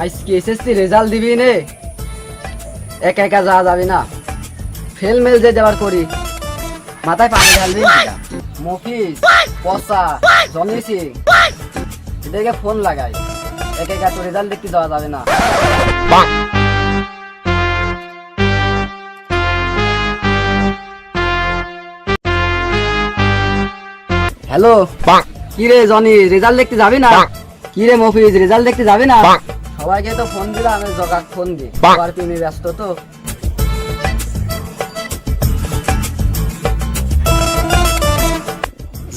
আজকে SSC result দিবি নে, একা একা যাওয়া যাবে না। ফেল মেল যে যাবার করি, মাথায় পানি ঢালবি না। মফিজ, পসা, জনি সিং এদেরকে ফোন লাগাই, একা একা তো রেজাল্ট দেখতে যাওয়া যাবে না। হ্যালো, কি রে জনি, রেজাল্ট দেখতে যাবি না? কি রে মফিজ, রেজাল্ট দেখতে যাবি না? সবাইকে তো ফোন দিলাম, আমি জগাক ফোন দি, আবার তুমি ব্যস্ত তো।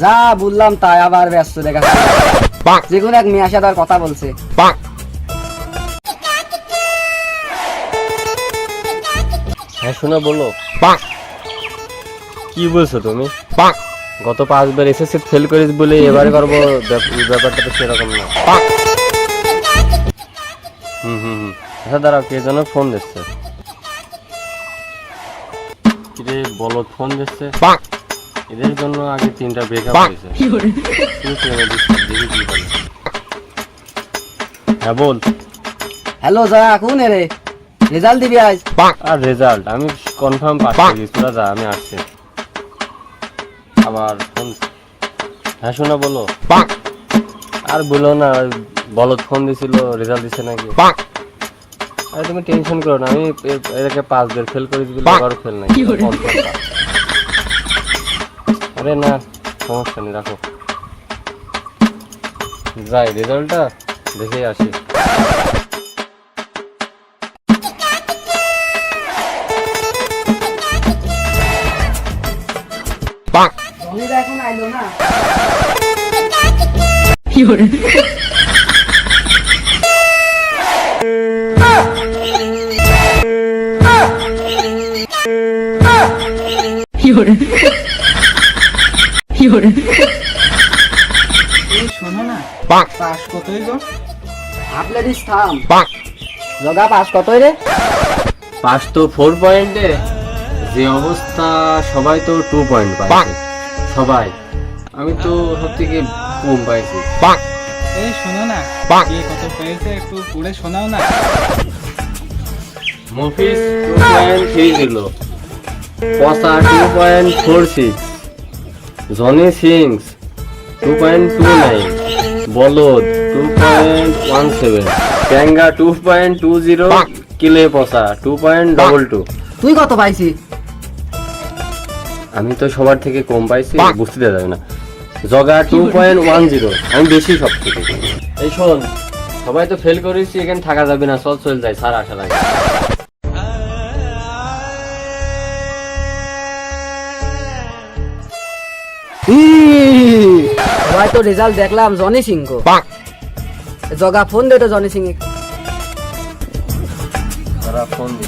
যা বললাম তাই আবার ব্যস্ত দেখা, যে কোনো এক মেয়ে আসে তার কথা বলছে। হ্যাঁ শোনা বলো, কি বলছো তুমি? গত 5 বার এসএসসি ফেল করিস বলে এবারে করবো, ব্যাপারটা তো সেরকম না। আচ্ছা দাঁড়াও, কে যেন ফোন দিচ্ছে। কিরে বলো, ফোন দিচ্ছে। এদের জন্য আগে 3টা ব্রেকআপ হয়েছে। হ্যাঁ বল। হ্যালো যা, কোন রে? রেজাল্ট দিবি আজ? আর রেজাল্ট আমি কনফার্ম পাস করেছি, তোরা যা, আমি আসছি। আবার ফোন। হ্যাঁ শোনা বলো। আর বলো না, বলো ফোন দিছিল, রেজাল্ট দিছে নাকি? আরে তুমি টেনশন করো না, আমি এটাকে 5 বার ফেল করে দিবি, আবারও ফেল নাই। আরে না, সমস্যা নেই, রাখো। যাই রেজাল্টটা দেখে আসি। জনিদা এখন আইলো না? শোনো না, পাস কতই গো? আপনি দিস থাম। জগা পাস কতই রে? পাস তো 4 পয়েন্টে, যে অবস্থা সবাই তো 2 পয়েন্ট পাইছে সবাই, আমি তো সব থেকে কম পাইছি। এই শোনো না, কে কত পেয়েছে একটু পড়ে শোনাও না। মফিজ 2.30, পসা 2.46, জনি সিংস 2.29, বলদ 2.17, ট্যাঙ্গা 2.20, কিলে পসা 2.22। তুই কত পাইছি? আমি তো সবার থেকে কম পাইছি, বুঝতে দেওয়া যাবে না। জগা 2.10, আমি বেশি সব থেকে। এই শোন, সবাই তো ফেল করেছি, এখানে থাকা যাবে না, চল যাই, স্যার আসা লাগে। সবাই তো রেজাল্ট দেখলাম জনি সিং গো। জগা ফোন দে তো জনি সিং। তারা ফোন দি।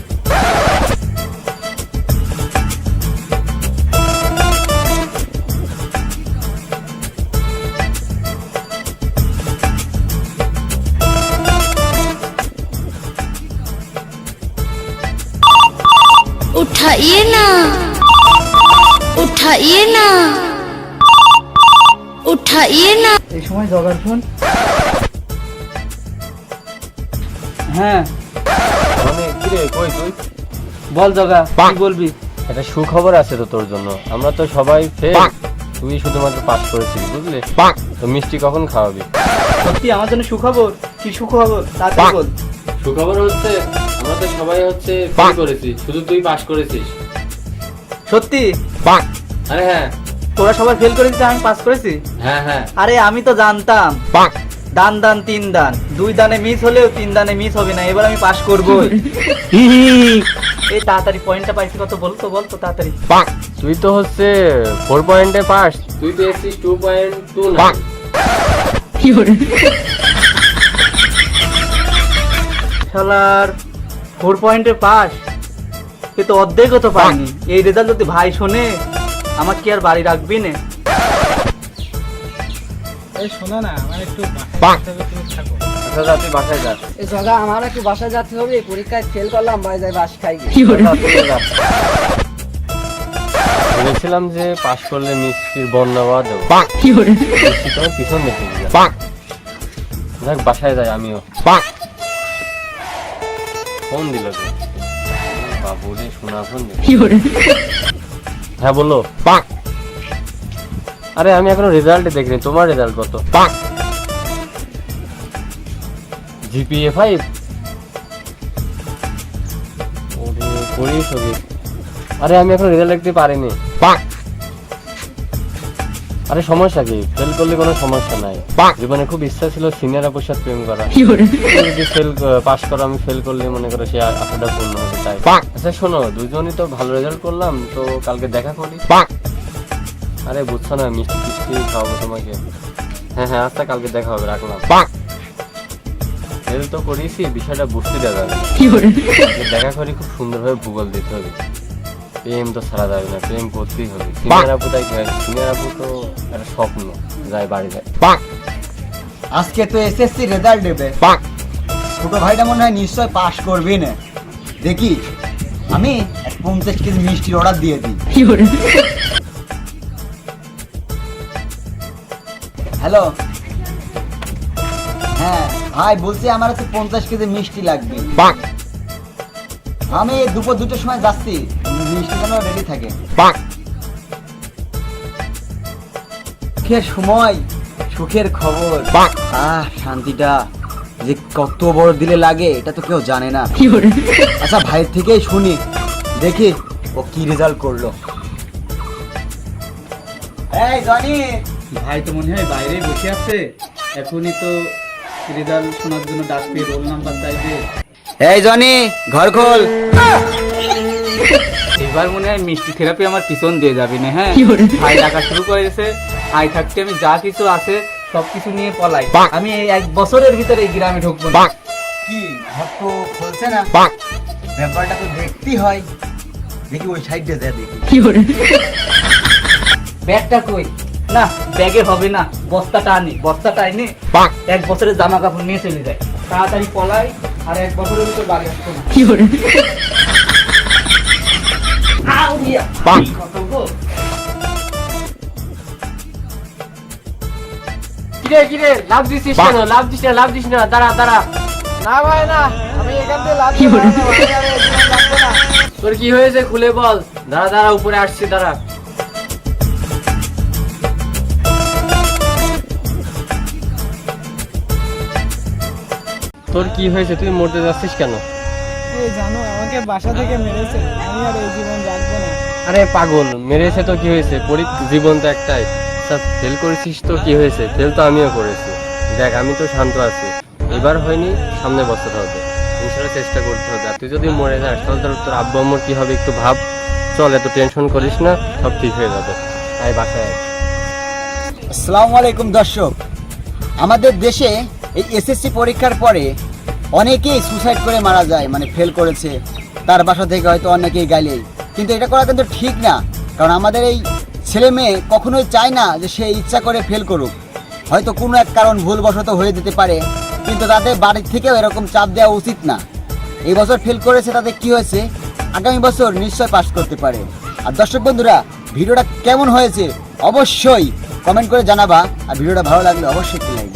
उठाइए ना, उठाइए ना, उठाइए ना। এই সময় জগার ফোন। হ্যাঁ মানে কি রে, কই তুই? বল জগা, কি বলবি? একটা সুখবর আছে তো তোর জন্য, আমরা তো সবাই ফেল, তুই শুধুমাত্র পাস করেছিস, বুঝলি? তো মিষ্টি কখন খাওয়াবি? সত্যি আমার জন্য সুখবর? কি সুখবর তাড়াতাড়ি বল। সুখবর হচ্ছে আমরা তো সবাই হচ্ছে ফেল করেছি, শুধু তুই পাস করেছিস। সত্যি? আরে হ্যাঁ। তোরা সবাই ফেল করেছিস, আমি পাস করেছি? হ্যাঁ। আরে আমি তো জানতাম দান 3 দান, 2 দানে মিস হলেও 3 দানে মিস হবে না, এবার আমি পাস করবই। এই তাড়াতাড়ি পয়েন্টটা পাইছি কত বলতো তাড়াতাড়ি। তুই তো হচ্ছে 4 পয়েন্টে পাস, তুই তো এসেছিস 2.29। শালার 4 পয়েন্টে পাস, এ তো অর্ধেকও তো পাইনি। এই রেজাল্ট যদি ভাই শোনে, আমার কি আর বাড়ি রাখবি না? এই শোনো না, আমার একটু তুমি থাকো। আচ্ছা তুই বাসায় যা। এই জগা আমার একটু বাসায় যেতে হবে, পরীক্ষায় ফেল করলাম, বাড়ি যাই বাস খাই। বলেছিলাম যে পাস করলে মিষ্টির বন্যা বাদ দেবো, পিছন দেখে যাক বাসায় যাই আমিও। ফোন দিল তো বাবু রে, শোনা ফোন দিল। হ্যাঁ বলো। আরে আমি এখনো রেজাল্ট দেখিনি, তোমার রেজাল্ট কত? জিপিএ 5? ওরে করি ছবি। আরে আমি এখন রেজাল্ট দেখতে পারিনি। আরে সমস্যা কি? ফেল করলে কোনো সমস্যা নাই। জীবনে খুব ইচ্ছা ছিল সিনিয়র আপুর সাথে প্রেম করা। যদি ফেল পাস করো, আমি ফেল করলে মনে করো সে আশাটা পূর্ণ হবে তাই। আচ্ছা শোনো, দুজনই তো ভালো রেজাল্ট করলাম, তো কালকে দেখা করি। আরে বুঝছো না, মিষ্টি টিষ্টি খাওয়াবো তোমাকে। হ্যাঁ হ্যাঁ, আচ্ছা কালকে দেখা হবে, রাখলাম। ফেল তো করিয়েছি, বিষয়টা বুঝতে দেওয়া যাবে না। দেখা করি, খুব সুন্দরভাবে ভূগোল দিতে হবে। প্রেম তো ছাড়া যাবে না, প্রেম করতেই হবে। সিনিয়র আপু তাই কি হয়, সিনিয়র আপু তো একটা স্বপ্ন, যায় বাড়ি যায়। আজকে তো এসএসসি রেজাল্ট দেবে, ছোট ভাইটা মনে হয় নিশ্চয় পাস করবে না। দেখি আমি 50 কেজি মিষ্টির অর্ডার দিয়ে দিই। হ্যালো, হ্যাঁ ভাই বলছি আমার হচ্ছে 50 কেজি মিষ্টি লাগবে। আমি দুপুর 2টার সময় যাচ্ছি, মিষ্টি যেন রেডি থাকে। সুখের সময়, সুখের খবর, শান্তিটা যে কত বড় দিলে লাগে এটা তো কেউ জানে না। আচ্ছা ভাইয়ের থেকেই শুনি, দেখি ও কি রেজাল্ট করলো। এই জনি, ভাই তো মনে হয় বাইরে বসে আছে, এখনই তো রেজাল্ট শোনার জন্য ডাকবে, রোল নাম্বার চাইবে। এই জনি ঘর খোল। এবার মনে হয় মিষ্টি থেরাপি আমার পিছন দিয়ে যাবে না। হ্যাঁ, ভাই ডাকা শুরু করেছে, ভাই থাকতে আমি যা কিছু আছে সবকিছু নিয়ে পলাই। আমি এই 1 বছরের ভিতরে এই গ্রামে ঢুকবো না। কি ঘর তো খুলছে না, ব্যাপারটা তো দেখতেই হয়। দেখি ওই সাইডে যা দেখি। ব্যাগটা কই? না ব্যাগে হবে না, বস্তাটা আনি, বস্তাটা এনে 1 বছরের জামা কাপড় নিয়ে চলে যায়। তাড়াতাড়ি পলাই, আর 1 বছরের ভিতর বাড়ি আসতো না। আউ দিয়া, কত গো। কিরে কিরে, লাভ দিছিস কেন? লাভ দিস না, লাভ দিস না, দাঁড়া দাঁড়া। না ভাই না, আমি এখান থেকে লাভ দিব না, ভাই, আর এই জীবন লাগবে না। তোর কি হয়েছে খুলে বল। দাঁড়া দাঁড়া, উপরে আসছি, দাঁড়া। তোর কি হয়েছে, তুই মরতে যাচ্ছিস কেন? এই জানো, আমাকে বাসা থেকে মেরেছে, আমি আর এই জীবন রাখবো না। আরে পাগল, মেরেছে তো কি হয়েছে, জীবন তো একটাই। ফেল করেছিস তো কি হয়েছে, ফেল তো আমিও করেছি। দেখ আমি তো শান্ত আছি, এবার হয়নি, সামনে বছর হবে, ইনশাল্লাহ চেষ্টা করতে হবে। আর তুই যদি মরে যাস তাহলে তোর আব্বু আম্মুর কি হবে একটু ভাব। চল, এত টেনশন করিস না, সব ঠিক হয়ে যাবে। তাই বাসায় আয়। আসসালামু আলাইকুম দর্শক, আমাদের দেশে এই এসএসসি পরীক্ষার পরে অনেকেই সুসাইড করে মারা যায়, মানে ফেল করেছে, তার বাসা থেকে হয়তো অনেকেই গাইলেই। কিন্তু এটা করা কিন্তু ঠিক না, কারণ আমাদের এই ছেলে মেয়ে কখনোই চায় না যে সে ইচ্ছা করে ফেল করুক। হয়তো কোনো এক কারণ ভুলবশত হয়ে যেতে পারে, কিন্তু তাদের বাড়ির থেকেও এরকম চাপ দেওয়া উচিত না। এই বছর ফেল করেছে, তাদের কি হয়েছে, আগামী বছর নিশ্চয় পাস করতে পারে। আর দর্শক বন্ধুরা, ভিডিওটা কেমন হয়েছে অবশ্যই কমেন্ট করে জানাবা, আর ভিডিওটা ভালো লাগলে অবশ্যই একটি লাইক।